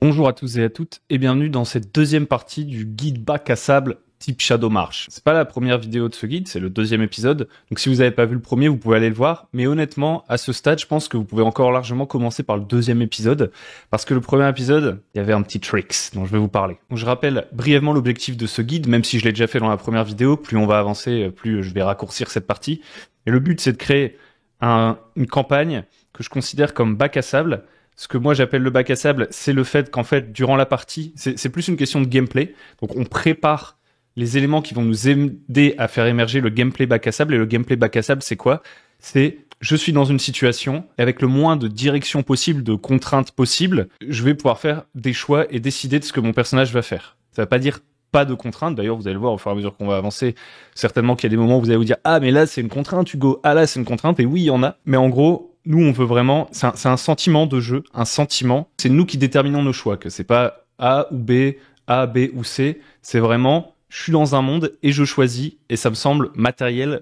Bonjour à tous et à toutes et bienvenue dans cette deuxième partie du guide bac à sable type Shadow March. C'est pas la première vidéo de ce guide, c'est le deuxième épisode. Donc si vous n'avez pas vu le premier, vous pouvez aller le voir. Mais honnêtement, à ce stade, je pense que vous pouvez encore largement commencer par le deuxième épisode. Parce que le premier épisode, il y avait un petit tricks dont je vais vous parler. Donc je rappelle brièvement l'objectif de ce guide, même si je l'ai déjà fait dans la première vidéo. Plus on va avancer, plus je vais raccourcir cette partie. Et le but, c'est de créer une campagne que je considère comme bac à sable. Ce que moi j'appelle le bac à sable, c'est le fait qu'en fait, durant la partie, c'est plus une question de gameplay. Donc on prépare les éléments qui vont nous aider à faire émerger le gameplay bac à sable. Et le gameplay bac à sable, c'est quoi? C'est je suis dans une situation et avec le moins de direction possible, de contraintes possibles, je vais pouvoir faire des choix et décider de ce que mon personnage va faire. Ça veut pas dire pas de contraintes. D'ailleurs, vous allez le voir au fur et à mesure qu'on va avancer. Certainement qu'il y a des moments où vous allez vous dire ah mais là c'est une contrainte, Hugo. Ah là c'est une contrainte. Et oui il y en a. Mais en gros, nous on veut vraiment. C'est un sentiment de jeu, un sentiment. C'est nous qui déterminons nos choix. Que c'est pas A ou B, A, B ou C. C'est vraiment je suis dans un monde et je choisis et ça me semble matériel,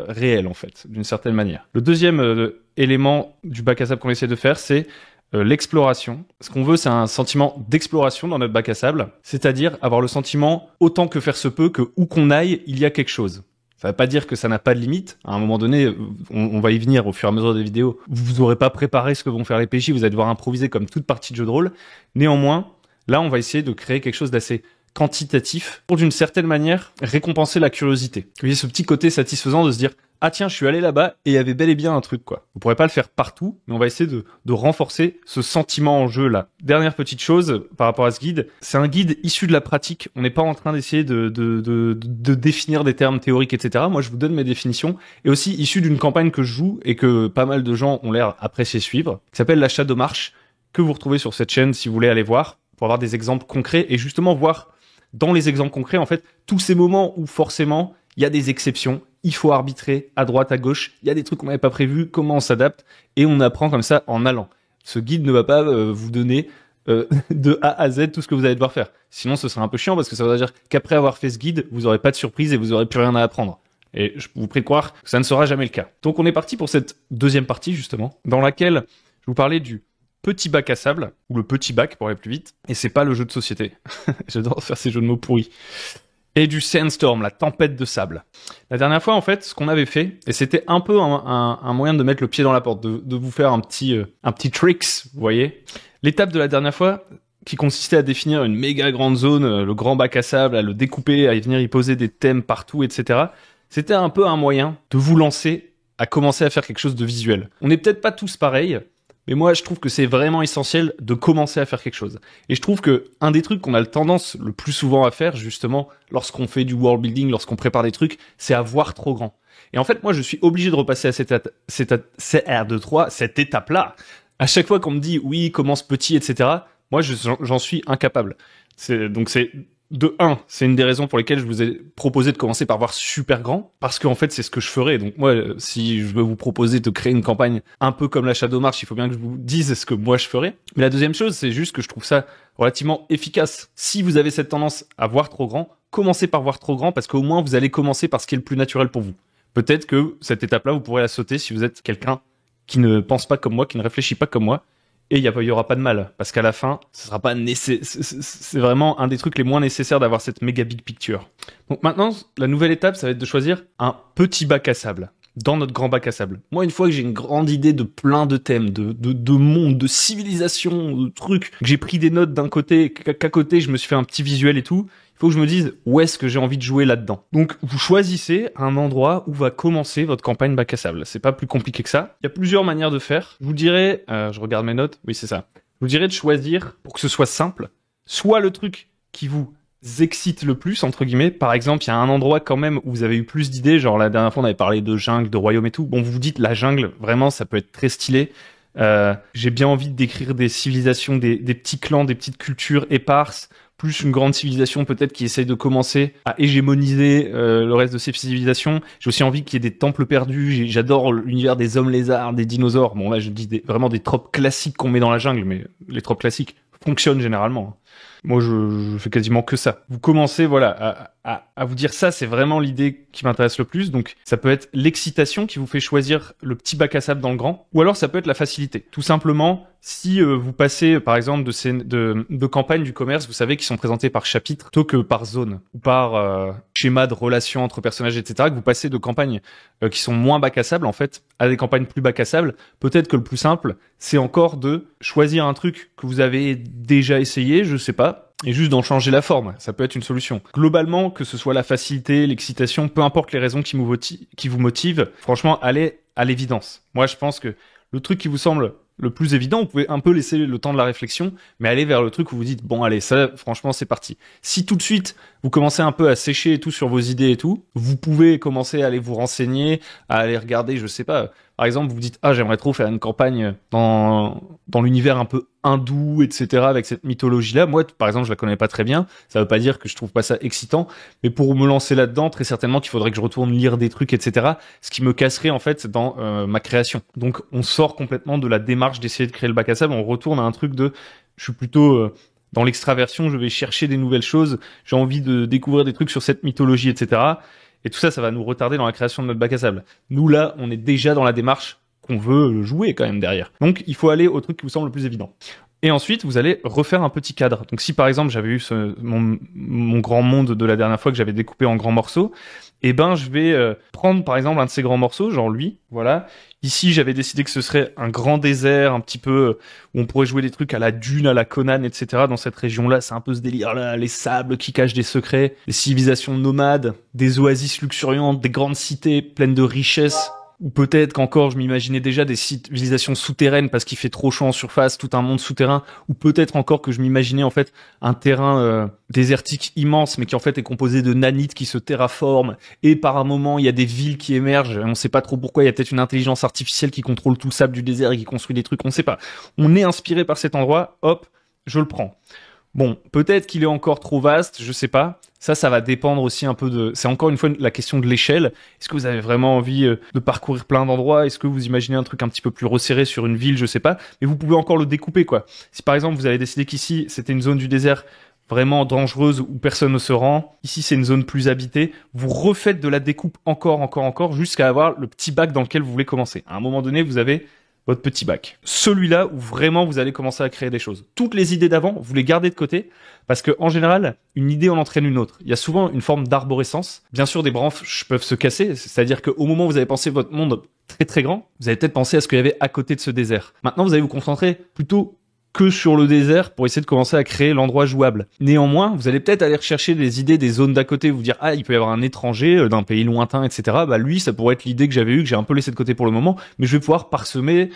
réel en fait, d'une certaine manière. Le deuxième élément du bac à sable qu'on essaie de faire, c'est l'exploration. Ce qu'on veut, c'est un sentiment d'exploration dans notre bac à sable, c'est-à-dire avoir le sentiment, autant que faire se peut, que où qu'on aille, il y a quelque chose. Ça ne veut pas dire que ça n'a pas de limite. À un moment donné, on va y venir au fur et à mesure des vidéos. Vous n'aurez pas préparé ce que vont faire les PJ, vous allez devoir improviser comme toute partie de jeu de rôle. Néanmoins, là, on va essayer de créer quelque chose d'assez quantitatif pour d'une certaine manière récompenser la curiosité. Vous voyez ce petit côté satisfaisant de se dire ah tiens je suis allé là-bas et il y avait bel et bien un truc quoi. Vous pourrez pas le faire partout mais on va essayer de renforcer ce sentiment en jeu là. Dernière petite chose par rapport à ce guide, c'est un guide issu de la pratique. On n'est pas en train d'essayer de définir des termes théoriques etc. Moi je vous donne mes définitions et aussi issu d'une campagne que je joue et que pas mal de gens ont l'air apprécier suivre qui s'appelle la Shadow March que vous retrouvez sur cette chaîne si vous voulez aller voir pour avoir des exemples concrets et justement voir dans les exemples concrets, en fait, tous ces moments où forcément, il y a des exceptions, il faut arbitrer à droite, à gauche, il y a des trucs qu'on n'avait pas prévus, comment on s'adapte, et on apprend comme ça en allant. Ce guide ne va pas vous donner de A à Z tout ce que vous allez devoir faire. Sinon, ce serait un peu chiant parce que ça veut dire qu'après avoir fait ce guide, vous n'aurez pas de surprise et vous n'aurez plus rien à apprendre. Et je vous prie de croire que ça ne sera jamais le cas. Donc on est parti pour cette deuxième partie, justement, dans laquelle je vous parlais du petit bac à sable, ou le petit bac pour aller plus vite, et c'est pas le jeu de société. J'adore faire ces jeux de mots pourris. Et du sandstorm, la tempête de sable. La dernière fois, en fait, ce qu'on avait fait, et c'était un peu un moyen de mettre le pied dans la porte, de vous faire un petit tricks, vous voyez. L'étape de la dernière fois, qui consistait à définir une méga grande zone, le grand bac à sable, à le découper, à y venir y poser des thèmes partout, etc. C'était un peu un moyen de vous lancer à commencer à faire quelque chose de visuel. On n'est peut-être pas tous pareils, mais moi, je trouve que c'est vraiment essentiel de commencer à faire quelque chose. Et je trouve que un des trucs qu'on a le tendance le plus souvent à faire, justement, lorsqu'on fait du world building, lorsqu'on prépare des trucs, c'est à voir trop grand. Et en fait, moi, je suis obligé de repasser à cette étape-là. À chaque fois qu'on me dit, oui, commence petit, etc., moi, j'en suis incapable. Donc c'est de 1, c'est une des raisons pour lesquelles je vous ai proposé de commencer par voir super grand, parce qu'en fait, c'est ce que je ferais. Donc moi, si je veux vous proposer de créer une campagne un peu comme la Shadow March, il faut bien que je vous dise ce que moi je ferais. Mais la deuxième chose, c'est juste que je trouve ça relativement efficace. Si vous avez cette tendance à voir trop grand, commencez par voir trop grand, parce qu'au moins, vous allez commencer par ce qui est le plus naturel pour vous. Peut-être que cette étape-là, vous pourrez la sauter si vous êtes quelqu'un qui ne pense pas comme moi, qui ne réfléchit pas comme moi. Et il y aura pas de mal, parce qu'à la fin, ce sera pas c'est vraiment un des trucs les moins nécessaires d'avoir cette méga big picture. Donc maintenant, la nouvelle étape, ça va être de choisir un petit bac à sable, dans notre grand bac à sable. Moi, une fois que j'ai une grande idée de plein de thèmes, de monde, de civilisation, de trucs, que j'ai pris des notes d'un côté, qu'à côté, je me suis fait un petit visuel et tout, il faut que je me dise où est-ce que j'ai envie de jouer là-dedans. Donc, vous choisissez un endroit où va commencer votre campagne bac à sable. C'est pas plus compliqué que ça. Il y a plusieurs manières de faire. Je vous dirais, je regarde mes notes. Oui, c'est ça. Je vous dirais de choisir, pour que ce soit simple, soit le truc qui vous excite le plus, entre guillemets. Par exemple, il y a un endroit quand même où vous avez eu plus d'idées. Genre, la dernière fois, on avait parlé de jungle, de royaume et tout. Bon, vous vous dites, la jungle, vraiment, ça peut être très stylé. J'ai bien envie de décrire des civilisations, des petits clans, des petites cultures éparses, plus une grande civilisation peut-être qui essaye de commencer à hégémoniser le reste de ces civilisations. J'ai aussi envie qu'il y ait des temples perdus. J'adore l'univers des hommes lézards, des dinosaures. Bon là je dis vraiment des tropes classiques qu'on met dans la jungle, mais les tropes classiques fonctionnent généralement. Moi je fais quasiment que ça. Vous commencez voilà à vous dire ça, c'est vraiment l'idée qui m'intéresse le plus. Donc ça peut être l'excitation qui vous fait choisir le petit bac à sable dans le grand, ou alors ça peut être la facilité. Tout simplement, si vous passez par exemple de campagnes du commerce, vous savez, qui sont présentées par chapitre plutôt que par zone ou par schéma de relations entre personnages, etc., que vous passez de campagnes qui sont moins bac à sable en fait à des campagnes plus bac à sable, peut-être que le plus simple, c'est encore de choisir un truc que vous avez déjà essayé, je sais pas, et juste d'en changer la forme. Ça peut être une solution. Globalement, que ce soit la facilité, l'excitation, peu importe les raisons qui vous motivent, franchement, allez à l'évidence. Moi, je pense que le truc qui vous semble le plus évident, vous pouvez un peu laisser le temps de la réflexion, mais allez vers le truc où vous dites, bon, allez, ça, franchement, c'est parti. Si tout de suite, vous commencez un peu à sécher et tout sur vos idées et tout, vous pouvez commencer à aller vous renseigner, à aller regarder, je sais pas. Par exemple, vous vous dites, ah, j'aimerais trop faire une campagne dans l'univers un peu hindou, etc., avec cette mythologie-là. Moi, par exemple, je la connais pas très bien. Ça veut pas dire que je trouve pas ça excitant, mais pour me lancer là-dedans, très certainement qu'il faudrait que je retourne lire des trucs, etc., ce qui me casserait, en fait, dans ma création. Donc, on sort complètement de la démarche d'essayer de créer le bac à sable, on retourne à un truc de, je suis plutôt dans l'extraversion, je vais chercher des nouvelles choses, j'ai envie de découvrir des trucs sur cette mythologie, etc., et tout ça, ça va nous retarder dans la création de notre bac à sable. Nous, là, on est déjà dans la démarche qu'on veut jouer quand même derrière. Donc, il faut aller au truc qui vous semble le plus évident. Et ensuite, vous allez refaire un petit cadre. Donc, si par exemple, j'avais eu mon grand monde de la dernière fois que j'avais découpé en grands morceaux, eh ben, je vais prendre par exemple un de ces grands morceaux, genre lui, voilà. Ici, j'avais décidé que ce serait un grand désert, un petit peu où on pourrait jouer des trucs à la Dune, à la Conan, etc. Dans cette région-là, c'est un peu ce délire-là, les sables qui cachent des secrets, les civilisations nomades, des oasis luxuriantes, des grandes cités pleines de richesses. Ou peut-être qu'encore, je m'imaginais déjà des civilisations souterraines parce qu'il fait trop chaud en surface, tout un monde souterrain. Ou peut-être encore que je m'imaginais en fait un terrain désertique immense, mais qui en fait est composé de nanites qui se terraforment. Et par un moment, il y a des villes qui émergent. On sait pas trop pourquoi. Il y a peut-être une intelligence artificielle qui contrôle tout le sable du désert et qui construit des trucs. On sait pas. On est inspiré par cet endroit. Hop, je le prends. Bon, peut-être qu'il est encore trop vaste, je sais pas. Ça va dépendre aussi un peu de... C'est encore une fois la question de l'échelle. Est-ce que vous avez vraiment envie de parcourir plein d'endroits? Est-ce que vous imaginez un truc un petit peu plus resserré sur une ville? Je sais pas. Mais vous pouvez encore le découper, quoi. Si par exemple, vous avez décidé qu'ici, c'était une zone du désert vraiment dangereuse où personne ne se rend, ici c'est une zone plus habitée, vous refaites de la découpe encore, jusqu'à avoir le petit bac dans lequel vous voulez commencer. À un moment donné, vous avez votre petit bac. Celui-là où vraiment vous allez commencer à créer des choses. Toutes les idées d'avant, vous les gardez de côté parce que en général, une idée en entraîne une autre. Il y a souvent une forme d'arborescence. Bien sûr, des branches peuvent se casser, c'est-à-dire qu'au moment où vous avez pensé votre monde très très grand, vous avez peut-être pensé à ce qu'il y avait à côté de ce désert. Maintenant, vous allez vous concentrer plutôt que sur le désert pour essayer de commencer à créer l'endroit jouable. Néanmoins, vous allez peut-être aller rechercher les idées des zones d'à côté, vous dire ah il peut y avoir un étranger d'un pays lointain, etc. Bah lui ça pourrait être l'idée que j'avais eue, que j'ai un peu laissé de côté pour le moment, mais je vais pouvoir parsemer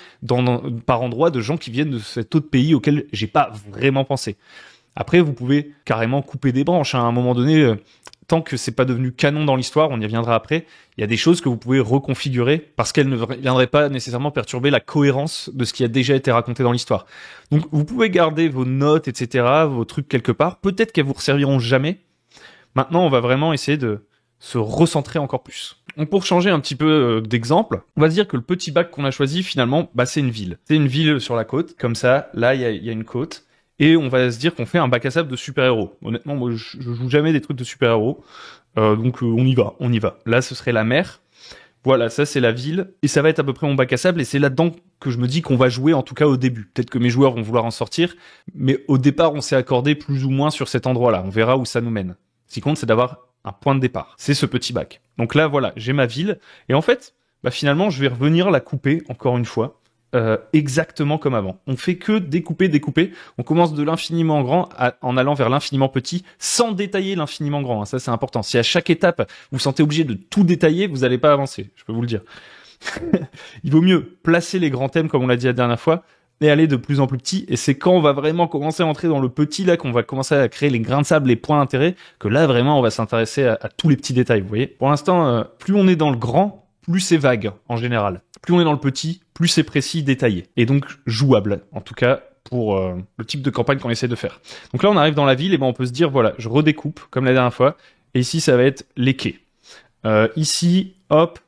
par endroits de gens qui viennent de cet autre pays auquel j'ai pas vraiment pensé. Après vous pouvez carrément couper des branches, hein. À un moment donné, tant que c'est pas devenu canon dans l'histoire, on y reviendra après, il y a des choses que vous pouvez reconfigurer parce qu'elles ne viendraient pas nécessairement perturber la cohérence de ce qui a déjà été raconté dans l'histoire. Donc vous pouvez garder vos notes, etc., vos trucs quelque part, peut-être qu'elles vous serviront jamais. Maintenant, on va vraiment essayer de se recentrer encore plus. Donc pour changer un petit peu d'exemple, on va se dire que le petit bac qu'on a choisi finalement, bah c'est une ville. C'est une ville sur la côte, comme ça, là il y a une côte. Et on va se dire qu'on fait un bac à sable de super-héros. Honnêtement, moi, je joue jamais des trucs de super-héros. Donc on y va. Là, ce serait la mer. Voilà, ça c'est la ville. Et ça va être à peu près mon bac à sable. Et c'est là-dedans que je me dis qu'on va jouer, en tout cas au début. Peut-être que mes joueurs vont vouloir en sortir. Mais au départ, on s'est accordé plus ou moins sur cet endroit-là. On verra où ça nous mène. Ce qui compte, c'est d'avoir un point de départ. C'est ce petit bac. Donc là, voilà, j'ai ma ville. Et en fait, bah, finalement, je vais revenir la couper, encore une fois. Exactement comme avant. On fait que découper. On commence de l'infiniment grand en allant vers l'infiniment petit, sans détailler l'infiniment grand. Hein. Ça, c'est important. Si à chaque étape, vous vous sentez obligé de tout détailler, vous n'allez pas avancer. Je peux vous le dire. Il vaut mieux placer les grands thèmes, comme on l'a dit la dernière fois, et aller de plus en plus petit. Et c'est quand on va vraiment commencer à entrer dans le petit, là, qu'on va commencer à créer les grains de sable, les points d'intérêt, que là, vraiment, on va s'intéresser à tous les petits détails. Vous voyez. Pour l'instant, plus on est dans le grand, plus c'est vague, en général. Plus on est dans le petit, plus c'est précis, détaillé. Et donc, jouable, en tout cas, pour le type de campagne qu'on essaie de faire. Donc là, on arrive dans la ville, et ben on peut se dire, voilà, je redécoupe, comme la dernière fois, et ici, ça va être les quais. Ici, hop,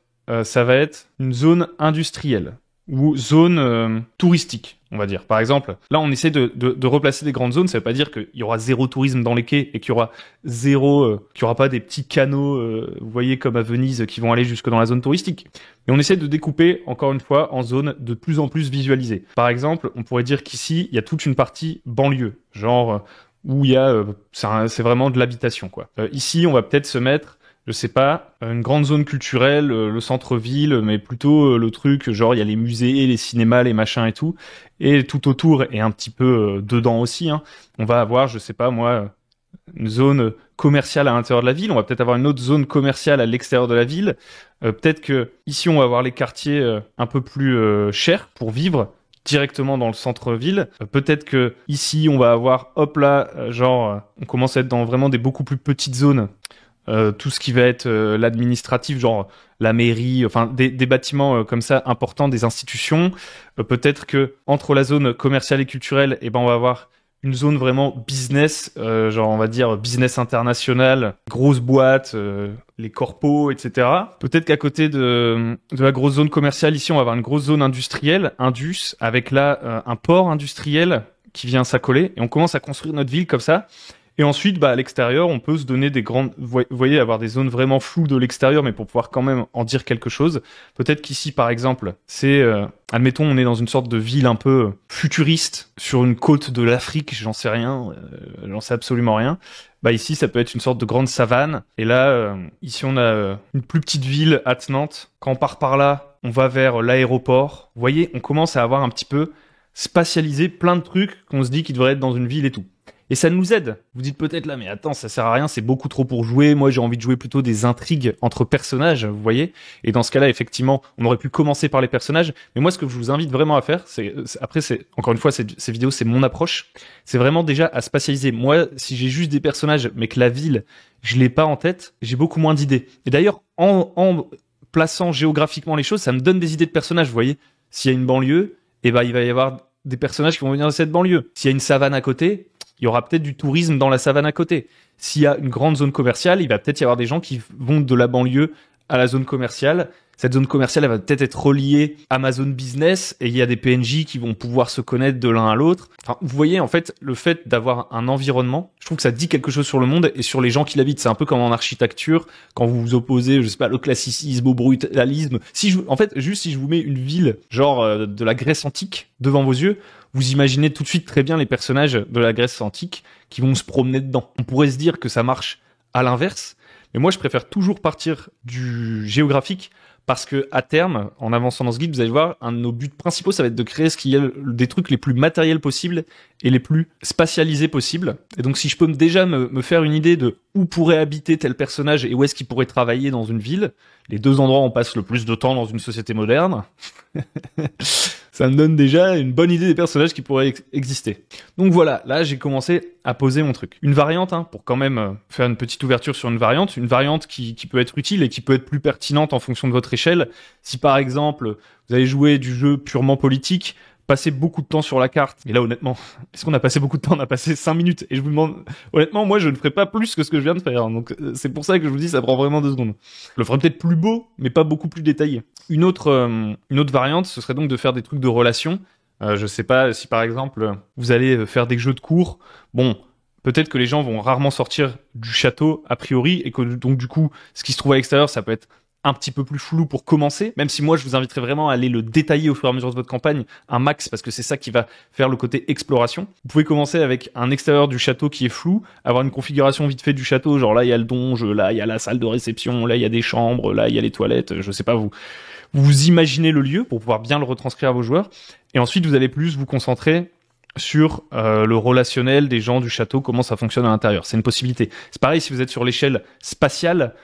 ça va être une zone industrielle, ou zone touristique. on va dire. Par exemple, là, on essaie de replacer des grandes zones. Ça veut pas dire qu'il y aura zéro tourisme dans les quais et qu'il y aura qu'il y aura pas des petits canaux, vous voyez, comme à Venise, qui vont aller jusque dans la zone touristique. Mais on essaie de découper, encore une fois, en zones de plus en plus visualisées. Par exemple, on pourrait dire qu'ici, il y a toute une partie banlieue, genre où il y a, c'est vraiment de l'habitation, quoi. Ici, on va peut-être se mettre, je sais pas, une grande zone culturelle, le centre-ville, mais plutôt le truc, genre il y a les musées, les cinémas, les machins et tout, et tout autour et un petit peu dedans aussi, hein. On va avoir, je sais pas moi, une zone commerciale à l'intérieur de la ville, on va peut-être avoir une autre zone commerciale à l'extérieur de la ville, peut-être que ici on va avoir les quartiers un peu plus chers pour vivre directement dans le centre-ville. Peut-être que ici on va avoir, hop là, on commence à être dans vraiment des beaucoup plus petites zones. Tout ce qui va être l'administratif, genre la mairie, enfin des bâtiments comme ça importants, des institutions. Peut-être que entre la zone commerciale et culturelle, eh ben on va avoir une zone vraiment business, genre on va dire business international, grosses boîtes, les corpos, etc. Peut-être qu'à côté de la grosse zone commerciale, ici on va avoir une grosse zone industrielle, Indus, avec là un port industriel qui vient s'accoler, et on commence à construire notre ville comme ça. Et ensuite, à l'extérieur, on peut se donner des grandes, vous voyez, avoir des zones vraiment floues de l'extérieur, mais pour pouvoir quand même en dire quelque chose. Peut-être qu'ici, par exemple, c'est, admettons, on est dans une sorte de ville un peu futuriste sur une côte de l'Afrique, j'en sais rien, j'en sais absolument rien. Ici, ça peut être une sorte de grande savane. Et là, ici, on a une plus petite ville attenante. Quand on part par là, on va vers l'aéroport. Vous voyez, on commence à avoir un petit peu spatialisé plein de trucs qu'on se dit qu'ils devraient être dans une ville et tout. Et ça nous aide. Vous dites peut-être là, mais attends, ça sert à rien, c'est beaucoup trop pour jouer. Moi, j'ai envie de jouer plutôt des intrigues entre personnages, vous voyez. Et dans ce cas-là, effectivement, on aurait pu commencer par les personnages. Mais moi, ce que je vous invite vraiment à faire, après, encore une fois, ces vidéos, c'est mon approche. C'est vraiment déjà à spatialiser. Moi, si j'ai juste des personnages, mais que la ville, je l'ai pas en tête, j'ai beaucoup moins d'idées. Et d'ailleurs, en plaçant géographiquement les choses, ça me donne des idées de personnages, vous voyez. S'il y a une banlieue, il va y avoir des personnages qui vont venir de cette banlieue. S'il y a une savane à côté, il y aura peut-être du tourisme dans la savane à côté. S'il y a une grande zone commerciale, il va peut-être y avoir des gens qui vont de la banlieue à la zone commerciale. Cette zone commerciale, elle va peut-être être reliée à ma zone business, et il y a des PNJ qui vont pouvoir se connaître de l'un à l'autre. Enfin, vous voyez, en fait, le fait d'avoir un environnement, je trouve que ça dit quelque chose sur le monde et sur les gens qui l'habitent. C'est un peu comme en architecture, quand vous vous opposez, je sais pas, le classicisme au brutalisme. En fait, juste si je vous mets une ville, genre de la Grèce antique, devant vos yeux, vous imaginez tout de suite très bien les personnages de la Grèce antique qui vont se promener dedans. On pourrait se dire que ça marche à l'inverse, mais moi je préfère toujours partir du géographique, parce que à terme, en avançant dans ce guide, vous allez voir, un de nos buts principaux, ça va être de créer ce qui est des trucs les plus matériels possibles et les plus spatialisés possibles. Et donc si je peux déjà me faire une idée de où pourrait habiter tel personnage et où est-ce qu'il pourrait travailler dans une ville, les deux endroits où on passe le plus de temps dans une société moderne, ça me donne déjà une bonne idée des personnages qui pourraient exister. Donc voilà, là j'ai commencé à poser mon truc. Une variante, pour quand même faire une petite ouverture sur une variante qui peut être utile et qui peut être plus pertinente en fonction de votre échelle. Si par exemple, vous avez joué du jeu purement politique, passé beaucoup de temps sur la carte, et là honnêtement, est-ce qu'on a passé beaucoup de temps? On a passé 5 minutes, et je vous demande, honnêtement, moi je ne ferai pas plus que ce que je viens de faire, donc c'est pour ça que je vous dis, ça prend vraiment 2 secondes. Je le ferai peut-être plus beau, mais pas beaucoup plus détaillé. Une autre variante, ce serait donc de faire des trucs de relations. Je sais pas si par exemple, vous allez faire des jeux de cours, bon, peut-être que les gens vont rarement sortir du château, a priori, et que donc du coup, ce qui se trouve à l'extérieur, ça peut être un petit peu plus flou pour commencer, même si moi je vous inviterai vraiment à aller le détailler au fur et à mesure de votre campagne, un max, parce que c'est ça qui va faire le côté exploration. Vous pouvez commencer avec un extérieur du château qui est flou, avoir une configuration vite fait du château, genre là il y a le donge, là il y a la salle de réception, là il y a des chambres, là il y a les toilettes, je sais pas, vous imaginez le lieu pour pouvoir bien le retranscrire à vos joueurs, et ensuite vous allez plus vous concentrer sur le relationnel des gens du château, comment ça fonctionne à l'intérieur. C'est une possibilité. C'est pareil si vous êtes sur l'échelle spatiale,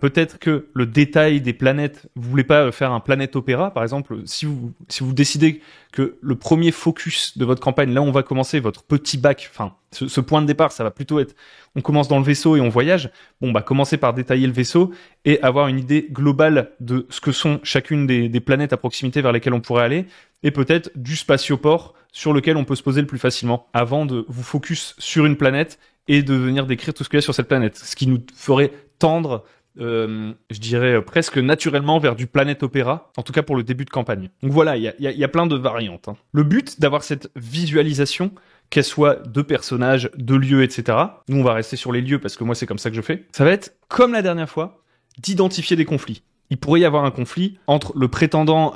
peut-être que le détail des planètes, vous voulez pas faire un planète opéra, par exemple, si vous décidez que le premier focus de votre campagne, là où on va commencer, votre petit bac, enfin, ce point de départ, ça va plutôt être, on commence dans le vaisseau et on voyage. Bon, commencez par détailler le vaisseau et avoir une idée globale de ce que sont chacune des planètes à proximité vers lesquelles on pourrait aller, et peut-être du spatioport sur lequel on peut se poser le plus facilement, avant de vous focus sur une planète et de venir décrire tout ce qu'il y a sur cette planète. Ce qui nous ferait tendre je dirais presque naturellement vers du Planet Opera, en tout cas pour le début de campagne. Donc voilà, il y a plein de variantes. Hein. Le but d'avoir cette visualisation, qu'elle soit de personnages, de lieux, etc. Nous, on va rester sur les lieux parce que moi, c'est comme ça que je fais. Ça va être, comme la dernière fois, d'identifier des conflits. Il pourrait y avoir un conflit entre le prétendant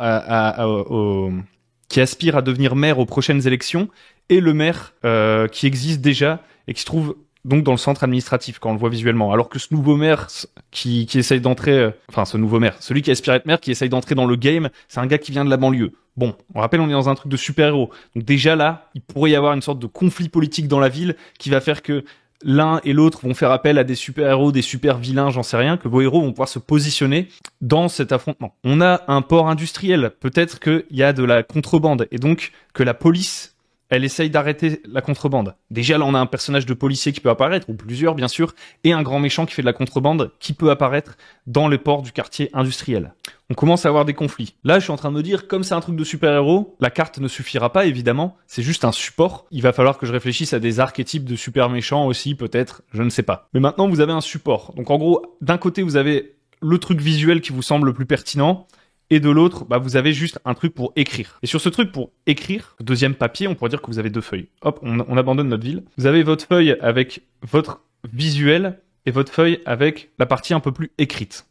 qui aspire à devenir maire aux prochaines élections et le maire qui existe déjà et qui se trouve donc dans le centre administratif quand on le voit visuellement. Alors que ce nouveau maire qui essaye d'entrer, celui qui aspire à être maire, qui essaye d'entrer dans le game, c'est un gars qui vient de la banlieue. Bon, on rappelle, on est dans un truc de super-héros. Donc déjà là, il pourrait y avoir une sorte de conflit politique dans la ville qui va faire que l'un et l'autre vont faire appel à des super-héros, des super-vilains, j'en sais rien, que vos héros vont pouvoir se positionner dans cet affrontement. On a un port industriel, peut-être qu'il y a de la contrebande, et donc que la police, elle essaye d'arrêter la contrebande. Déjà là, on a un personnage de policier qui peut apparaître, ou plusieurs bien sûr, et un grand méchant qui fait de la contrebande qui peut apparaître dans les ports du quartier industriel. On commence à avoir des conflits. Là, je suis en train de me dire, comme c'est un truc de super-héros, la carte ne suffira pas, évidemment. C'est juste un support. Il va falloir que je réfléchisse à des archétypes de super méchants aussi, peut-être. Je ne sais pas. Mais maintenant, vous avez un support. Donc, en gros, d'un côté, vous avez le truc visuel qui vous semble le plus pertinent. Et de l'autre, vous avez juste un truc pour écrire. Et sur ce truc pour écrire, le deuxième papier, on pourrait dire que vous avez deux feuilles. Hop, on abandonne notre ville. Vous avez votre feuille avec votre visuel et votre feuille avec la partie un peu plus écrite.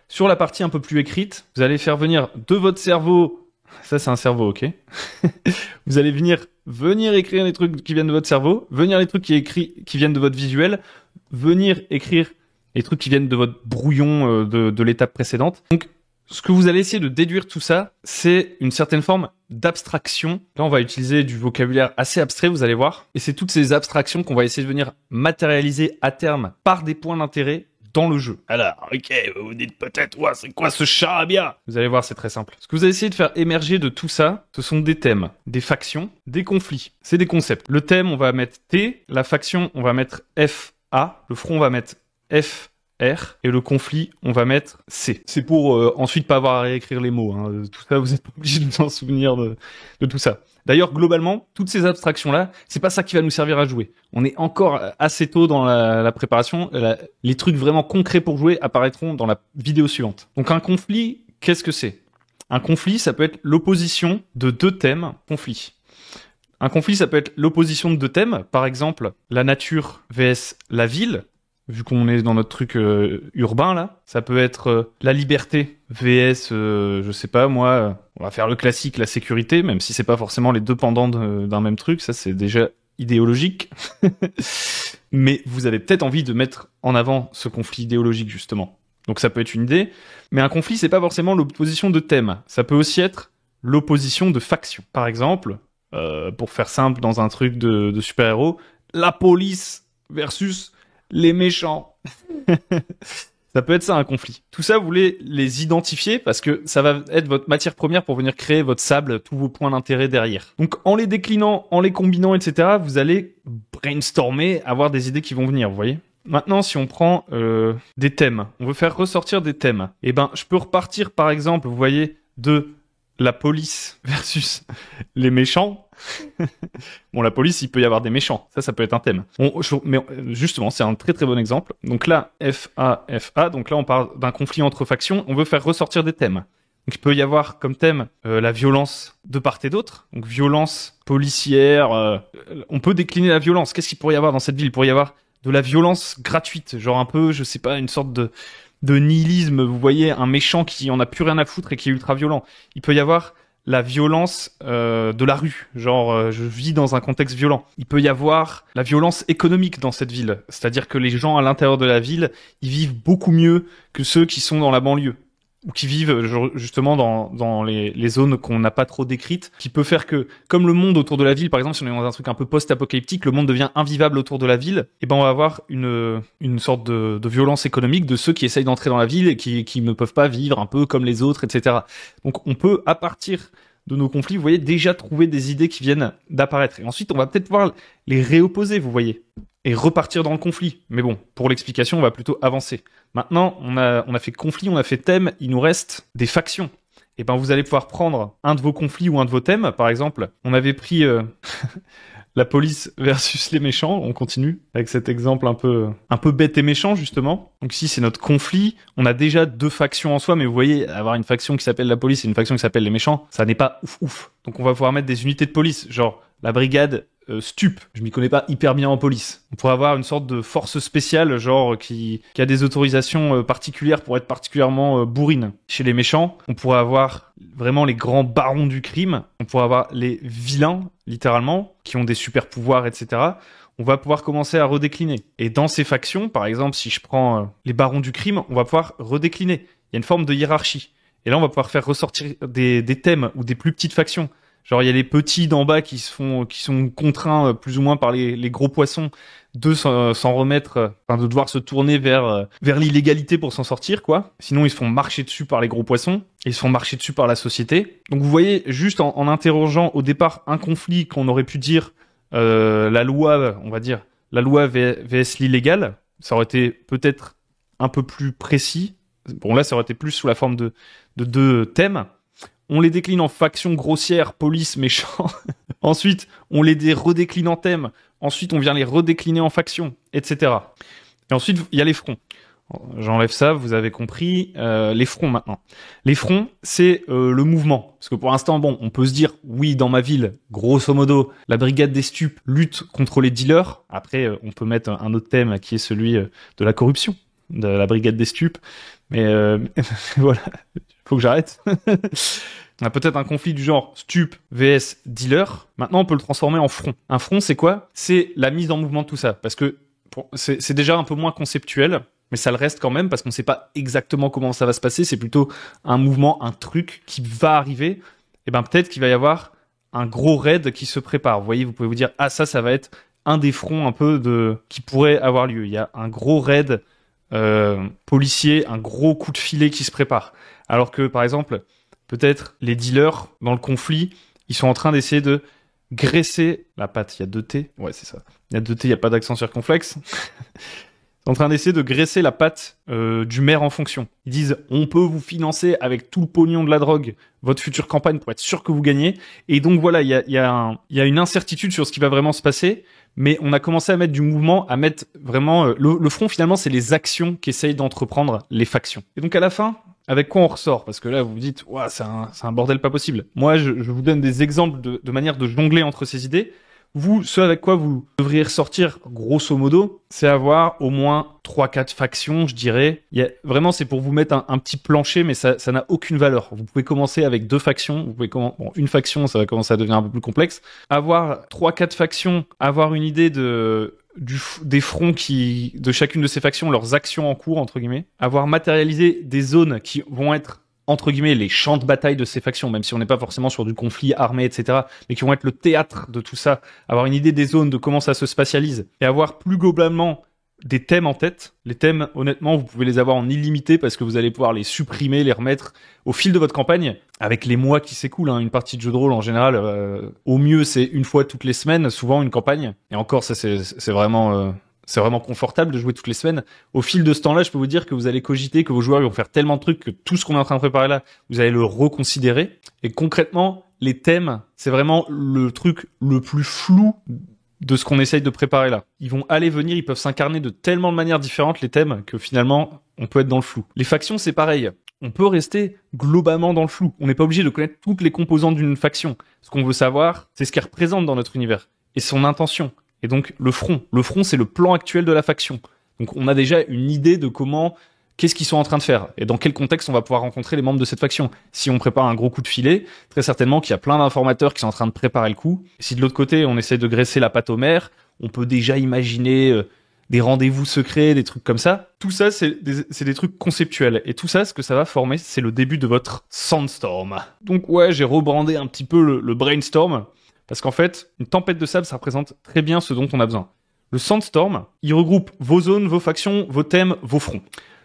Sur la partie un peu plus écrite, vous allez faire venir de votre cerveau, ça c'est un cerveau, ok. Vous allez venir écrire les trucs qui viennent de votre cerveau, venir les trucs qui viennent de votre visuel, venir écrire les trucs qui viennent de votre brouillon de l'étape précédente. Donc, ce que vous allez essayer de déduire tout ça, c'est une certaine forme d'abstraction. Là, on va utiliser du vocabulaire assez abstrait, vous allez voir. Et c'est toutes ces abstractions qu'on va essayer de venir matérialiser à terme par des points d'intérêt dans le jeu. Alors, ok, vous dites peut-être, ouais, c'est quoi ce charabia? Vous allez voir, c'est très simple. Ce que vous allez essayer de faire émerger de tout ça, ce sont des thèmes, des factions, des conflits. C'est des concepts. Le thème, on va mettre T. La faction, on va mettre FA. Le front, on va mettre F. R, et le conflit, on va mettre C. C'est pour ensuite pas avoir à réécrire les mots. Hein. Tout ça, vous êtes pas obligé de vous en souvenir de tout ça. D'ailleurs, globalement, toutes ces abstractions-là, c'est pas ça qui va nous servir à jouer. On est encore assez tôt dans la préparation. Les trucs vraiment concrets pour jouer apparaîtront dans la vidéo suivante. Donc un conflit, qu'est-ce que c'est? Un conflit, ça peut être l'opposition de deux thèmes conflits. Un conflit, ça peut être l'opposition de deux thèmes. Par exemple, la nature vs la ville. Vu qu'on est dans notre truc urbain là, ça peut être la liberté vs, je sais pas moi, on va faire le classique, la sécurité, même si c'est pas forcément les deux pendants d'un même truc, ça c'est déjà idéologique. Mais vous avez peut-être envie de mettre en avant ce conflit idéologique justement. Donc ça peut être une idée, mais un conflit c'est pas forcément l'opposition de thèmes, ça peut aussi être l'opposition de factions. Par exemple, pour faire simple dans un truc de super-héros, la police versus les méchants. Ça peut être ça un conflit. Tout ça, vous voulez les identifier parce que ça va être votre matière première pour venir créer votre sable, tous vos points d'intérêt derrière. Donc en les déclinant, en les combinant, etc., vous allez brainstormer, avoir des idées qui vont venir, vous voyez. Maintenant, si on prend des thèmes, on veut faire ressortir des thèmes. Eh ben, je peux repartir par exemple, vous voyez, de la police versus les méchants. Bon, la police, il peut y avoir des méchants. Ça peut être un thème. Mais justement, c'est un très très bon exemple. Donc là, FA. Donc là, on parle d'un conflit entre factions. On veut faire ressortir des thèmes. Donc il peut y avoir comme thème la violence de part et d'autre. Donc violence policière. On peut décliner la violence. Qu'est-ce qu'il pourrait y avoir dans cette ville? Il pourrait y avoir de la violence gratuite. Genre un peu, je sais pas, une sorte de nihilisme. Vous voyez, un méchant qui en a plus rien à foutre et qui est ultra violent. Il peut y avoir la violence de la rue, genre je vis dans un contexte violent. Il peut y avoir la violence économique dans cette ville, c'est-à-dire que les gens à l'intérieur de la ville, ils vivent beaucoup mieux que ceux qui sont dans la banlieue, ou qui vivent justement dans les zones qu'on n'a pas trop décrites, qui peut faire que, comme le monde autour de la ville, par exemple, si on est dans un truc un peu post-apocalyptique, le monde devient invivable autour de la ville, et ben on va avoir une sorte de violence économique de ceux qui essayent d'entrer dans la ville et qui ne peuvent pas vivre un peu comme les autres, etc. Donc on peut, à partir de nos conflits, vous voyez, déjà trouver des idées qui viennent d'apparaître. Et ensuite, on va peut-être pouvoir les réopposer, vous voyez, et repartir dans le conflit. Mais bon, pour l'explication, on va plutôt avancer. Maintenant, on a fait conflit, on a fait thème, il nous reste des factions. Et ben, vous allez pouvoir prendre un de vos conflits ou un de vos thèmes. Par exemple, on avait pris la police versus les méchants. On continue avec cet exemple un peu bête et méchant, justement. Donc ici, c'est notre conflit. On a déjà 2 factions en soi, mais vous voyez, avoir une faction qui s'appelle la police et une faction qui s'appelle les méchants, ça n'est pas ouf. Donc on va pouvoir mettre des unités de police, genre la brigade stup. Je m'y connais pas hyper bien en police. On pourrait avoir une sorte de force spéciale, genre qui a des autorisations particulières pour être particulièrement bourrine. Chez les méchants, on pourrait avoir vraiment les grands barons du crime. On pourrait avoir les vilains, littéralement, qui ont des super pouvoirs, etc. On va pouvoir commencer à redécliner. Et dans ces factions, par exemple, si je prends les barons du crime, on va pouvoir redécliner. Il y a une forme de hiérarchie. Et là, on va pouvoir faire ressortir des thèmes ou des plus petites factions. Genre, il y a les petits d'en bas qui sont contraints plus ou moins par les gros poissons de s'en remettre, de devoir se tourner vers l'illégalité pour s'en sortir, quoi. Sinon, ils se font marcher dessus par les gros poissons et ils se font marcher dessus par la société. Donc, vous voyez, juste en interrogeant au départ un conflit qu'on aurait pu dire la loi, on va dire, la loi vs l'illégal, ça aurait été peut-être un peu plus précis. Bon, là, ça aurait été plus sous la forme de 2 thèmes. On les décline en factions grossières, police, méchants. Ensuite, on les redécline en thèmes. Ensuite, on vient les redécliner en factions, etc. Et ensuite, il y a les fronts. J'enlève ça, vous avez compris. Les fronts maintenant. Les fronts, c'est le mouvement. Parce que pour l'instant, bon, on peut se dire, oui, dans ma ville, grosso modo, la brigade des stupes lutte contre les dealers. Après, on peut mettre un autre thème qui est celui de la corruption, de la brigade des stupes. Mais voilà, faut que j'arrête. On a peut-être un conflit du genre stup vs dealer. Maintenant, on peut le transformer en front. Un front, c'est quoi? C'est la mise en mouvement de tout ça. Parce que c'est déjà un peu moins conceptuel, mais ça le reste quand même parce qu'on sait pas exactement comment ça va se passer. C'est plutôt un mouvement, un truc qui va arriver. Et ben peut-être qu'il va y avoir un gros raid qui se prépare. Vous voyez, vous pouvez vous dire, ah ça va être un des fronts un peu qui pourrait avoir lieu. Il y a un gros raid policier, un gros coup de filet qui se prépare. Alors que, par exemple, peut-être les dealers, dans le conflit, ils sont en train d'essayer de graisser la pâte. Il y a 2 T. Ouais, c'est ça. Il y a 2 T, il n'y a pas d'accent circonflexe. Ils sont en train d'essayer de graisser la pâte du maire en fonction. Ils disent, on peut vous financer avec tout le pognon de la drogue, votre future campagne pour être sûr que vous gagnez. Et donc voilà, il y a une incertitude sur ce qui va vraiment se passer. Mais on a commencé à mettre du mouvement, à mettre vraiment... le front, finalement, c'est les actions qu'essayent d'entreprendre les factions. Et donc, à la fin, avec quoi on ressort? Parce que là, vous vous dites, ouah, c'est un bordel pas possible. Moi, je vous donne des exemples de manière de jongler entre ces idées. Vous, ce avec quoi vous devriez ressortir, grosso modo, c'est avoir au moins 3-4 factions, je dirais. Vraiment, c'est pour vous mettre un petit plancher, mais ça n'a aucune valeur. Vous pouvez commencer avec 2 factions. Vous pouvez une faction, ça va commencer à devenir un peu plus complexe. Avoir 3-4 factions, avoir une idée des fronts de chacune de ces factions, leurs actions en cours, entre guillemets. Avoir matérialisé des zones qui vont être entre guillemets, les champs de bataille de ces factions, même si on n'est pas forcément sur du conflit armé, etc., mais qui vont être le théâtre de tout ça, avoir une idée des zones, de comment ça se spatialise, et avoir plus globalement des thèmes en tête. Les thèmes, honnêtement, vous pouvez les avoir en illimité parce que vous allez pouvoir les supprimer, les remettre au fil de votre campagne, avec les mois qui s'écoulent. Une partie de jeu de rôle, en général, au mieux, c'est une fois toutes les semaines, souvent une campagne. Et encore, ça, c'est vraiment... c'est vraiment confortable de jouer toutes les semaines. Au fil de ce temps-là, je peux vous dire que vous allez cogiter, que vos joueurs vont faire tellement de trucs que tout ce qu'on est en train de préparer là, vous allez le reconsidérer. Et concrètement, les thèmes, c'est vraiment le truc le plus flou de ce qu'on essaye de préparer là. Ils vont aller venir, ils peuvent s'incarner de tellement de manières différentes, les thèmes, que finalement, on peut être dans le flou. Les factions, c'est pareil. On peut rester globalement dans le flou. On n'est pas obligé de connaître toutes les composantes d'une faction. Ce qu'on veut savoir, c'est ce qu'elle représente dans notre univers. Et son intention. Et donc, le front. Le front, c'est le plan actuel de la faction. Donc, on a déjà une idée de qu'est-ce qu'ils sont en train de faire et dans quel contexte on va pouvoir rencontrer les membres de cette faction. Si on prépare un gros coup de filet, très certainement qu'il y a plein d'informateurs qui sont en train de préparer le coup. Si de l'autre côté, on essaie de graisser la pâte au maire, on peut déjà imaginer des rendez-vous secrets, des trucs comme ça. Tout ça, c'est des trucs conceptuels. Et tout ça, ce que ça va former, c'est le début de votre Sandstorm. Donc ouais, j'ai rebrandé un petit peu le Brainstorm. Parce qu'en fait, une tempête de sable, ça représente très bien ce dont on a besoin. Le Sandstorm, il regroupe vos zones, vos factions, vos thèmes, vos fronts.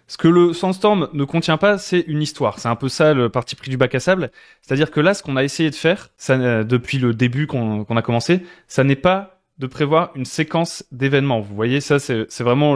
Ce que le Sandstorm ne contient pas, c'est une histoire. C'est un peu ça le parti pris du bac à sable. C'est-à-dire que là, ce qu'on a essayé de faire, ça, depuis le début qu'on a commencé, ça n'est pas de prévoir une séquence d'événements. Vous voyez, ça, c'est vraiment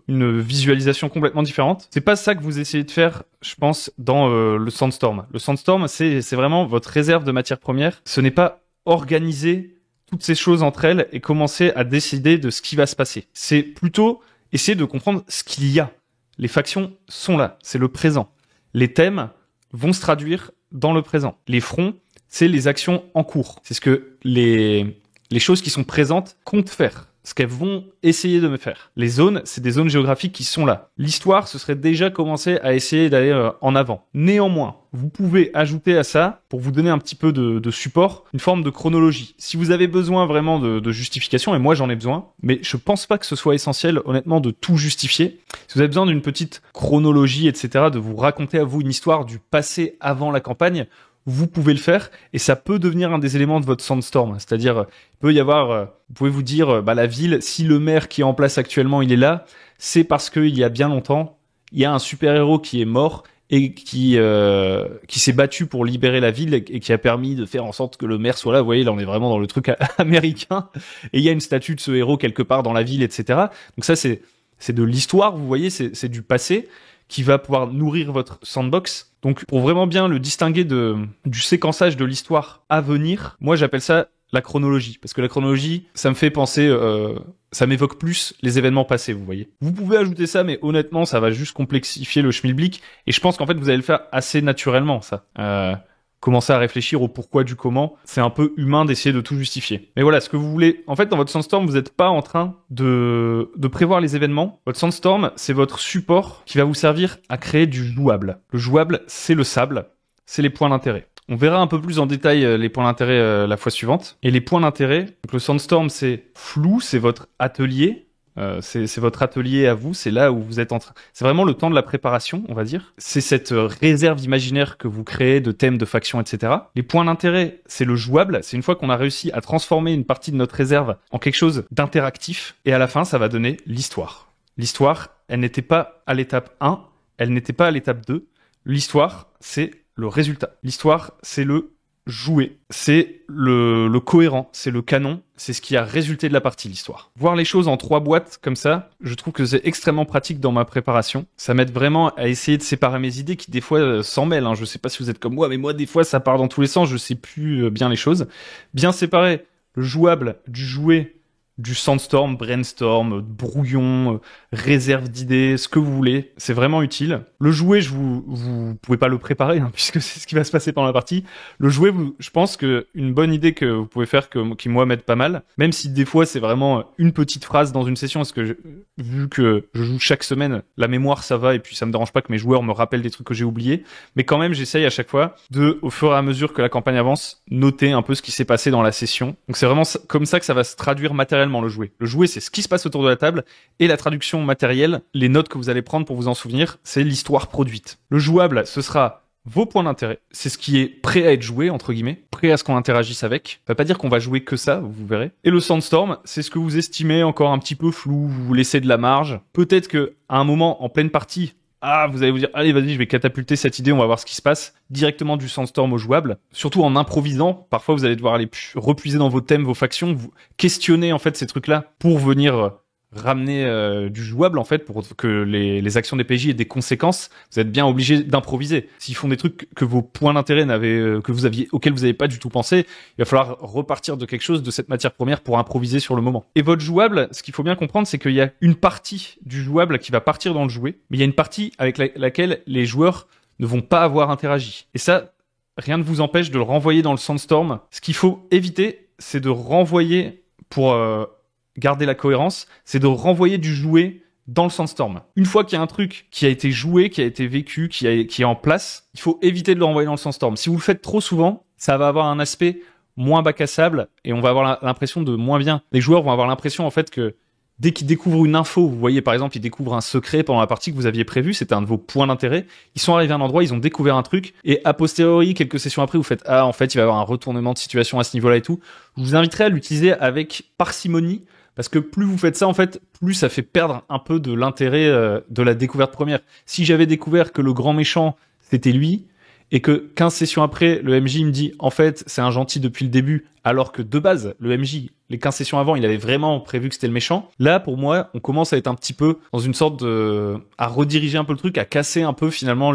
une visualisation complètement différente. C'est pas ça que vous essayez de faire, je pense, dans le Sandstorm. Le Sandstorm, c'est vraiment votre réserve de matières premières. Ce n'est pas organisé toutes ces choses entre elles et commencer à décider de ce qui va se passer. C'est plutôt essayer de comprendre ce qu'il y a. Les factions sont là, c'est le présent. Les thèmes vont se traduire dans le présent. Les fronts, c'est les actions en cours. C'est ce que les choses qui sont présentes comptent faire. Ce qu'elles vont essayer de me faire. Les zones, c'est des zones géographiques qui sont là. L'histoire, ce serait déjà commencer à essayer d'aller en avant. Néanmoins, vous pouvez ajouter à ça, pour vous donner un petit peu de support, une forme de chronologie. Si vous avez besoin vraiment de justification, et moi j'en ai besoin, mais je pense pas que ce soit essentiel, honnêtement, de tout justifier. Si vous avez besoin d'une petite chronologie, etc., de vous raconter à vous une histoire du passé avant la campagne, vous pouvez le faire et ça peut devenir un des éléments de votre Sandstorm. C'est-à-dire, il peut y avoir, vous pouvez vous dire, la ville, si le maire qui est en place actuellement, il est là, c'est parce qu'il y a bien longtemps, il y a un super-héros qui est mort et qui s'est battu pour libérer la ville et qui a permis de faire en sorte que le maire soit là. Vous voyez, là, on est vraiment dans le truc américain. Et il y a une statue de ce héros quelque part dans la ville, etc. Donc ça, c'est de l'histoire, vous voyez, c'est du passé qui va pouvoir nourrir votre sandbox. Donc, pour vraiment bien le distinguer du séquençage de l'histoire à venir, moi, j'appelle ça la chronologie. Parce que la chronologie, ça me fait penser, ça m'évoque plus les événements passés, vous voyez. Vous pouvez ajouter ça, mais honnêtement, ça va juste complexifier le schmilblick. Et je pense qu'en fait, vous allez le faire assez naturellement, ça. Commencer à réfléchir au pourquoi du comment, c'est un peu humain d'essayer de tout justifier. Mais voilà, ce que vous voulez, en fait, dans votre Sandstorm, vous n'êtes pas en train de prévoir les événements. Votre Sandstorm, c'est votre support qui va vous servir à créer du jouable. Le jouable, c'est le sable, c'est les points d'intérêt. On verra un peu plus en détail les points d'intérêt la fois suivante. Et les points d'intérêt, donc le Sandstorm, c'est flou, c'est votre atelier. C'est votre atelier à vous, c'est là où vous êtes en train. C'est vraiment le temps de la préparation, on va dire. C'est cette réserve imaginaire que vous créez de thèmes, de factions, etc. Les points d'intérêt, c'est le jouable. C'est une fois qu'on a réussi à transformer une partie de notre réserve en quelque chose d'interactif. Et à la fin, ça va donner l'histoire. L'histoire, elle n'était pas à l'étape 1, elle n'était pas à l'étape 2. L'histoire, c'est le résultat. L'histoire, c'est le jouer, c'est le cohérent, c'est le canon, c'est ce qui a résulté de la partie, l'histoire. Voir les choses en 3 boîtes comme ça, je trouve que c'est extrêmement pratique dans ma préparation. Ça m'aide vraiment à essayer de séparer mes idées qui des fois s'en mêlent. Hein. Je sais pas si vous êtes comme moi, mais moi des fois ça part dans tous les sens, je sais plus bien les choses. Bien séparer le jouable du jouet, du sandstorm, brainstorm, brouillon, réserve d'idées, ce que vous voulez, c'est vraiment utile. Le jouet, vous pouvez pas le préparer, hein, puisque c'est ce qui va se passer pendant la partie. Le jouet, je pense que une bonne idée que vous pouvez faire, qui moi m'aide pas mal, même si des fois c'est vraiment une petite phrase dans une session, parce que vu que je joue chaque semaine, la mémoire ça va, et puis ça me dérange pas que mes joueurs me rappellent des trucs que j'ai oubliés, mais quand même j'essaye à chaque fois de, au fur et à mesure que la campagne avance, noter un peu ce qui s'est passé dans la session. Donc c'est vraiment comme ça que ça va se traduire matériellement. Le jouet. Le jouet, c'est ce qui se passe autour de la table, et la traduction matérielle, les notes que vous allez prendre pour vous en souvenir, c'est l'histoire produite. Le jouable, ce sera vos points d'intérêt. C'est ce qui est prêt à être joué, entre guillemets, prêt à ce qu'on interagisse avec. Ça veut pas dire qu'on va jouer que ça, vous verrez. Et le sandstorm, c'est ce que vous estimez encore un petit peu flou, vous laissez de la marge. Peut-être que à un moment, en pleine partie, vous allez vous dire, allez, vas-y, je vais catapulter cette idée, on va voir ce qui se passe. Directement du sandstorm au jouable. Surtout en improvisant. Parfois, vous allez devoir aller repuiser dans vos thèmes, vos factions, vous questionner, en fait, ces trucs-là pour venir ramener du jouable, en fait, pour que les actions des PJ aient des conséquences. Vous êtes bien obligé d'improviser. S'ils font des trucs que vos points d'intérêt auxquels vous n'avez pas du tout pensé, il va falloir repartir de quelque chose, de cette matière première pour improviser sur le moment. Et votre jouable, ce qu'il faut bien comprendre, c'est qu'il y a une partie du jouable qui va partir dans le jouet, mais il y a une partie avec laquelle les joueurs ne vont pas avoir interagi. Et ça, rien ne vous empêche de le renvoyer dans le sandstorm. Ce qu'il faut éviter, c'est de renvoyer pour garder la cohérence, c'est de renvoyer du jouet dans le sandstorm. Une fois qu'il y a un truc qui a été joué, qui a été vécu, qui est en place, il faut éviter de le renvoyer dans le sandstorm. Si vous le faites trop souvent, ça va avoir un aspect moins bac à sable et on va avoir l'impression de moins bien. Les joueurs vont avoir l'impression en fait que dès qu'ils découvrent une info, vous voyez par exemple, ils découvrent un secret pendant la partie que vous aviez prévue, c'était un de vos points d'intérêt, ils sont arrivés à un endroit, ils ont découvert un truc, et a posteriori, quelques sessions après, vous faites « Ah, en fait, il va y avoir un retournement de situation à ce niveau-là et tout ». Je vous inviterai à l'utiliser avec parcimonie, parce que plus vous faites ça, en fait, plus ça fait perdre un peu de l'intérêt de la découverte première. Si j'avais découvert que le grand méchant, c'était lui, et que 15 sessions après, le MJ me dit, en fait, c'est un gentil depuis le début, alors que de base, le MJ, les 15 sessions avant, il avait vraiment prévu que c'était le méchant. Là, pour moi, on commence à être un petit peu dans une sorte à rediriger un peu le truc, à casser un peu finalement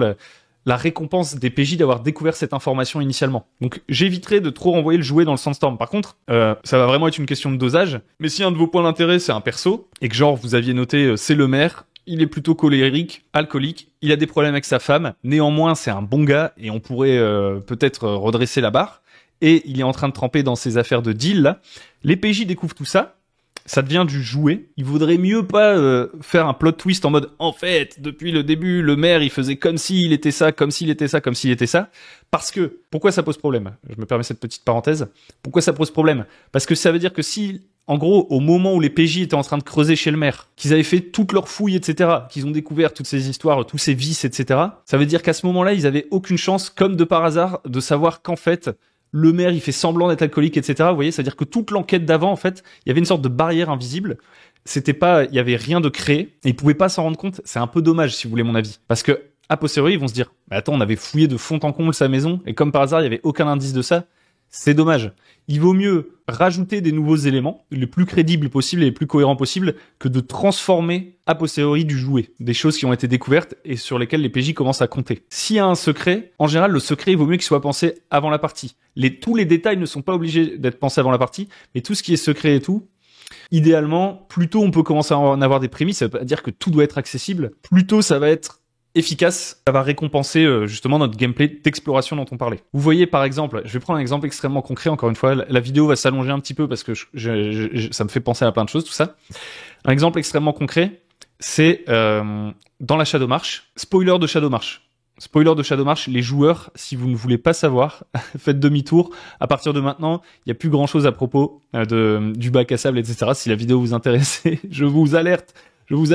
la récompense des PJ d'avoir découvert cette information initialement. Donc j'éviterai de trop renvoyer le jouet dans le Sandstorm. Par contre, ça va vraiment être une question de dosage. Mais si un de vos points d'intérêt c'est un perso, et que genre vous aviez noté c'est le maire, il est plutôt colérique, alcoolique, il a des problèmes avec sa femme, néanmoins c'est un bon gars, et on pourrait peut-être redresser la barre, et il est en train de tremper dans ses affaires de deal là, les PJ découvrent tout ça, ça devient du jouet. Il vaudrait mieux pas faire un plot twist en mode en fait, depuis le début, le maire il faisait comme s'il était ça, comme s'il était ça, comme s'il était ça. Parce que, pourquoi ça pose problème? Je me permets cette petite parenthèse. Pourquoi ça pose problème? Parce que ça veut dire que si, en gros, au moment où les PJ étaient en train de creuser chez le maire, qu'ils avaient fait toutes leurs fouilles, etc., qu'ils ont découvert toutes ces histoires, tous ces vices, etc., ça veut dire qu'à ce moment-là, ils avaient aucune chance, comme de par hasard, de savoir qu'en fait, le maire, il fait semblant d'être alcoolique, etc. Vous voyez, c'est-à-dire que toute l'enquête d'avant, en fait, il y avait une sorte de barrière invisible. C'était pas, il y avait rien de créé, et ils pouvaient pas s'en rendre compte. C'est un peu dommage, si vous voulez mon avis. Parce que, a posteriori, ils vont se dire, bah attends, on avait fouillé de fond en comble sa maison, et comme par hasard, il y avait aucun indice de ça. C'est dommage. Il vaut mieux rajouter des nouveaux éléments, les plus crédibles possibles et les plus cohérents possibles, que de transformer a posteriori du jouet. Des choses qui ont été découvertes et sur lesquelles les PJ commencent à compter. S'il y a un secret, en général, le secret, il vaut mieux qu'il soit pensé avant la partie. Tous les détails ne sont pas obligés d'être pensés avant la partie, mais tout ce qui est secret et tout, idéalement, plus tôt on peut commencer à en avoir des prémices, ça veut pas dire que tout doit être accessible, plus tôt ça va être efficace, ça va récompenser justement notre gameplay d'exploration dont on parlait. Vous voyez par exemple, je vais prendre un exemple extrêmement concret, encore une fois, la vidéo va s'allonger un petit peu parce que ça me fait penser à plein de choses, tout ça. Un exemple extrêmement concret, c'est dans la Shadow March, spoiler de Shadow March. Spoiler de Shadow March, les joueurs, si vous ne voulez pas savoir, faites demi-tour. À partir de maintenant, il n'y a plus grand-chose à propos du bac à sable, etc. Si la vidéo vous intéresse, je vous alerte. Je vous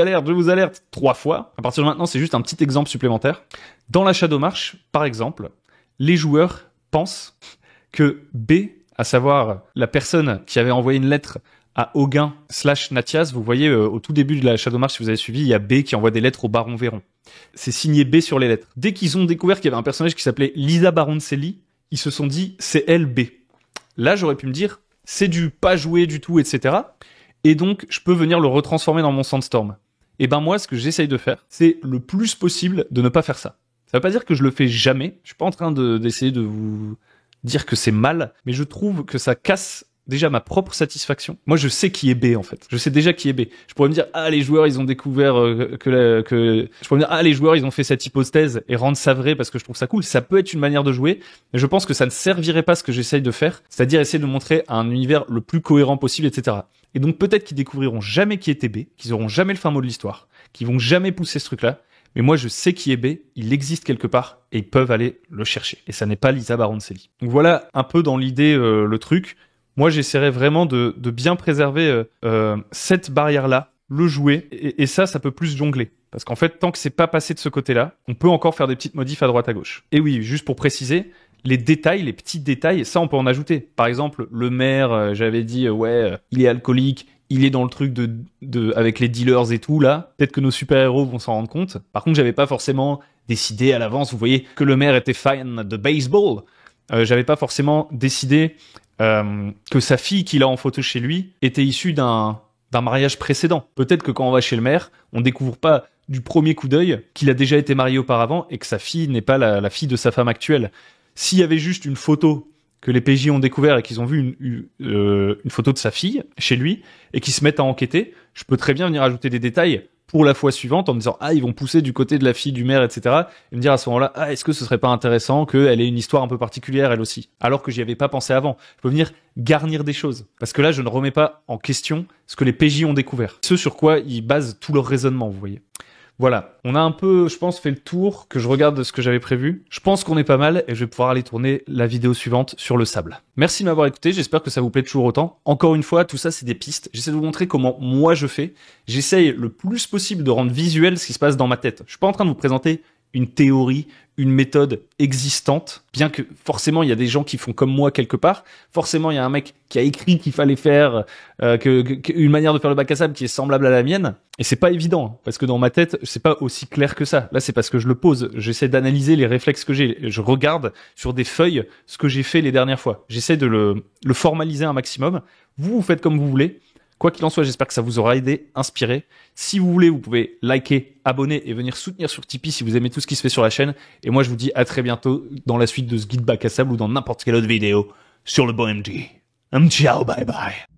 alerte 3 fois. À partir de maintenant, c'est juste un petit exemple supplémentaire. Dans la Shadow March, par exemple, les joueurs pensent que B, à savoir la personne qui avait envoyé une lettre à Auguin / Nathias, vous voyez au tout début de la Shadow March, si vous avez suivi, il y a B qui envoie des lettres au Baron Véron. C'est signé B sur les lettres. Dès qu'ils ont découvert qu'il y avait un personnage qui s'appelait Lisa Baroncelli, ils se sont dit c'est elle B. Là, j'aurais pu me dire c'est du pas joué du tout, etc. Et donc, je peux venir le retransformer dans mon Sandstorm. Et ben moi, ce que j'essaye de faire, c'est le plus possible de ne pas faire ça. Ça veut pas dire que je le fais jamais. Je suis pas en train d'essayer de vous dire que c'est mal, mais je trouve que ça casse déjà ma propre satisfaction. Moi, je sais qui est B, en fait. Je sais déjà qui est B. Je pourrais me dire, ah, les joueurs, ils ont découvert je pourrais me dire, ah, les joueurs, ils ont fait cette hypothèse et rendre ça vrai parce que je trouve ça cool. Ça peut être une manière de jouer, mais je pense que ça ne servirait pas ce que j'essaye de faire, c'est-à-dire essayer de montrer un univers le plus cohérent possible, etc. Et donc, peut-être qu'ils découvriront jamais qui était B, qu'ils auront jamais le fin mot de l'histoire, qu'ils vont jamais pousser ce truc-là. Mais moi, je sais qui est B, il existe quelque part, et ils peuvent aller le chercher. Et ça n'est pas Lisa Baroncelli. Donc voilà un peu dans l'idée le truc. Moi, j'essaierai vraiment de bien préserver cette barrière-là, le jouet, et ça peut plus jongler. Parce qu'en fait, tant que c'est pas passé de ce côté-là, on peut encore faire des petites modifs à droite à gauche. Et oui, juste pour préciser, les détails, les petits détails, ça on peut en ajouter. Par exemple, le maire, j'avais dit, il est alcoolique, il est dans le truc avec les dealers et tout, là. Peut-être que nos super-héros vont s'en rendre compte. Par contre, j'avais pas forcément décidé à l'avance, vous voyez, que le maire était fan de baseball. J'avais pas forcément décidé que sa fille qu'il a en photo chez lui était issue d'un mariage précédent. Peut-être que quand on va chez le maire, on découvre pas du premier coup d'œil qu'il a déjà été marié auparavant et que sa fille n'est pas la fille de sa femme actuelle. S'il y avait juste une photo que les PJ ont découvert et qu'ils ont vu une photo de sa fille chez lui et qu'ils se mettent à enquêter, je peux très bien venir ajouter des détails pour la fois suivante en me disant ils vont pousser du côté de la fille du maire, etc. Et me dire à ce moment-là est-ce que ce serait pas intéressant qu'elle ait une histoire un peu particulière elle aussi, alors que j'y avais pas pensé avant. Je peux venir garnir des choses parce que là je ne remets pas en question ce que les PJ ont découvert, ce sur quoi ils basent tout leur raisonnement, vous voyez. Voilà, on a un peu, je pense, fait le tour, que je regarde de ce que j'avais prévu. Je pense qu'on est pas mal et je vais pouvoir aller tourner la vidéo suivante sur le sable. Merci de m'avoir écouté, j'espère que ça vous plaît toujours autant. Encore une fois, tout ça c'est des pistes. J'essaie de vous montrer comment moi je fais. J'essaye le plus possible de rendre visuel ce qui se passe dans ma tête. Je suis pas en train de vous présenter une théorie, une méthode existante, bien que forcément il y a des gens qui font comme moi quelque part, forcément il y a un mec qui a écrit qu'il fallait faire une manière de faire le bac à sable qui est semblable à la mienne, et c'est pas évident, hein, parce que dans ma tête c'est pas aussi clair que ça. Là c'est parce que je le pose, j'essaie d'analyser les réflexes que j'ai, je regarde sur des feuilles ce que j'ai fait les dernières fois, j'essaie de le formaliser un maximum. Vous faites comme vous voulez. Quoi qu'il en soit, j'espère que ça vous aura aidé, inspiré. Si vous voulez, vous pouvez liker, abonner et venir soutenir sur Tipeee si vous aimez tout ce qui se fait sur la chaîne. Et moi, je vous dis à très bientôt dans la suite de ce guide bac à sable ou dans n'importe quelle autre vidéo sur le bon MG. Ciao, bye bye.